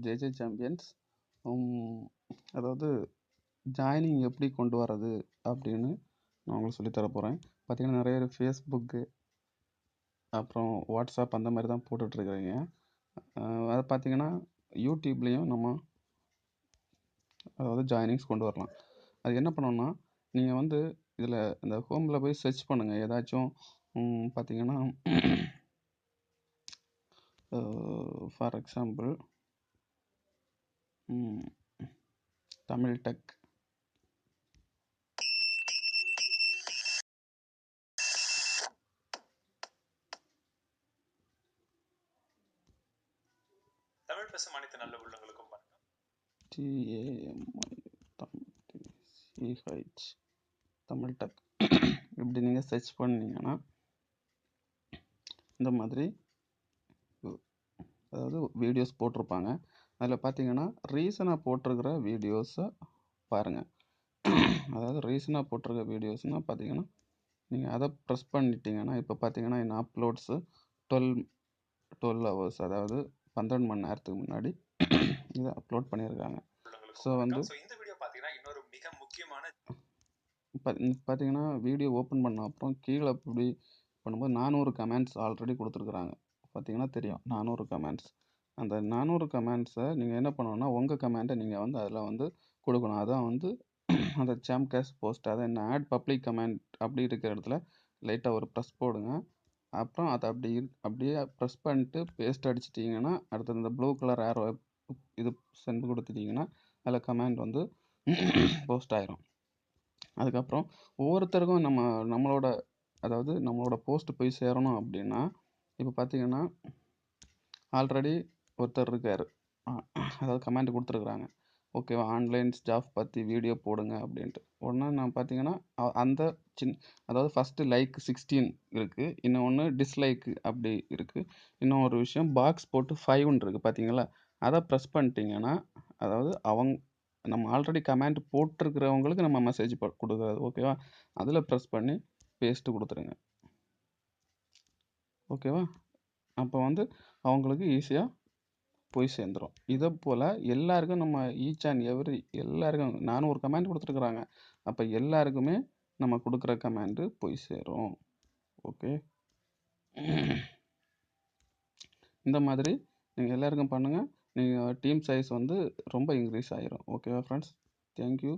JJ champions. அதாவது joining எப்படி கொண்டு வர்றது அப்படின்னு நான் உங்களுக்கு சொல்லித்தர போகிறேன். பார்த்தீங்கன்னா நிறைய பேர் ஃபேஸ்புக்கு அப்புறம் வாட்ஸ்அப் அந்த மாதிரி தான் போட்டுட்ருக்குறீங்க. அதை பார்த்தீங்கன்னா யூடியூப்லேயும் நம்ம அதாவது ஜாயினிங்ஸ் கொண்டு வரலாம். அது என்ன பண்ணணும்னா நீங்கள் வந்து இதில் இந்த ஹோமில் போய் சர்ச் பண்ணுங்கள். ஏதாச்சும் பார்த்தீங்கன்னா for example Tamil tech. Tamil பேசும் அனைத்து நல்ல உள்ளங்களுக்கும் வணக்கம். TAMICH தமிழ் டெக் இப்படி நீங்கள் சர்ச் பண்ணீங்கன்னா இந்த மாதிரி அதாவது வீடியோஸ் போட்டிருப்பாங்க. அதில் பார்த்தீங்கன்னா ரீசனாக போட்டிருக்கிற வீடியோஸை பாருங்கள். அதாவது ரீசனாக போட்டிருக்க வீடியோஸ்னால் பார்த்தீங்கன்னா நீங்கள் அதை ப்ரெஸ் பண்ணிட்டீங்கன்னா இப்போ பார்த்தீங்கன்னா என் அப்லோட்ஸு 12 ஹவர்ஸ் அதாவது 12 மணி நேரத்துக்கு முன்னாடி இதை அப்லோட் பண்ணியிருக்காங்க. ஸோ வந்து இந்த வீடியோ பார்த்தீங்கன்னா இன்னொரு மிக முக்கியமான பார்த்தீங்கன்னா வீடியோ ஓப்பன் பண்ண அப்புறம் கீழே இப்படி பண்ணும்போது 400 கமெண்ட்ஸ் ஆல்ரெடி கொடுத்துருக்குறாங்க. பார்த்தீங்கன்னா தெரியும் 400 கமெண்ட்ஸ். அந்த 400 கமெண்ட்ஸை நீங்கள் என்ன பண்ணணும்னா உங்கள் கமெண்ட்டை நீங்கள் வந்து அதில் வந்து கொடுக்கணும். அதான் வந்து அந்த சாம்காஸ்ட் போஸ்ட் அதை என்ன ஆட் பப்ளிக் கமெண்ட் அப்படி இருக்கிற இடத்துல லைட்டாக ஒரு ப்ரெஸ் போடுங்க. அப்புறம் அதை அப்படியே ப்ரெஸ் பண்ணிட்டு பேஸ்ட் அடிச்சிட்டிங்கன்னா அடுத்தது இந்த ப்ளூ கலர் ஏரோ இது சென்ட் கொடுத்துட்டிங்கன்னா அதில் கமெண்ட் வந்து போஸ்ட் ஆயிரும். அதுக்கப்புறம் ஒவ்வொருத்தருக்கும் நம்மளோட அதாவது நம்மளோட போஸ்ட் போய் சேரணும் அப்படின்னா இப்போ பார்த்தீங்கன்னா ஆல்ரெடி ஒருத்தர் இருக்கார், அதாவது கமெண்ட் கொடுத்துருக்குறாங்க. ஓகேவா, ஆன்லைன்ஸ் ஜாப் பற்றி வீடியோ போடுங்க அப்படின்ட்டு. உடனே நான் பார்த்தீங்கன்னா அந்த அதாவது ஃபஸ்ட்டு லைக் 16 இருக்குது, இன்னொன்று டிஸ்லைக்கு அப்படி இருக்குது, இன்னும் ஒரு விஷயம் பாக்ஸ் போட்டு 5ன்னு இருக்குது பார்த்தீங்களா. அதை ப்ரெஸ் பண்ணிட்டீங்கன்னா அதாவது நம்ம ஆல்ரெடி கமெண்ட் போட்டிருக்கிறவங்களுக்கு நம்ம மெசேஜ் கொடுக்குறது. ஓகேவா, அதில் ப்ரெஸ் பண்ணி பேஸ்ட்டு கொடுத்துருங்க. ஓகேவா, அப்போ வந்து அவங்களுக்கு ஈஸியாக போய் சேர்ந்துடும். இதை போல் எல்லாருக்கும் நம்ம ஈச் அண்ட் எவ்ரி எல்லாருக்கும் 400 கமெண்ட் கொடுத்துருக்குறாங்க. அப்போ எல்லாருக்குமே நம்ம கொடுக்குற கமெண்ட்டு போய் சேரும். ஓகே, இந்த மாதிரி நீங்கள் எல்லாருக்கும் பண்ணுங்கள். நீங்கள் டீம் சைஸ் வந்து ரொம்ப இன்க்ரீஸ் ஆகிரும். ஓகேவா ஃப்ரெண்ட்ஸ், தேங்க்யூ.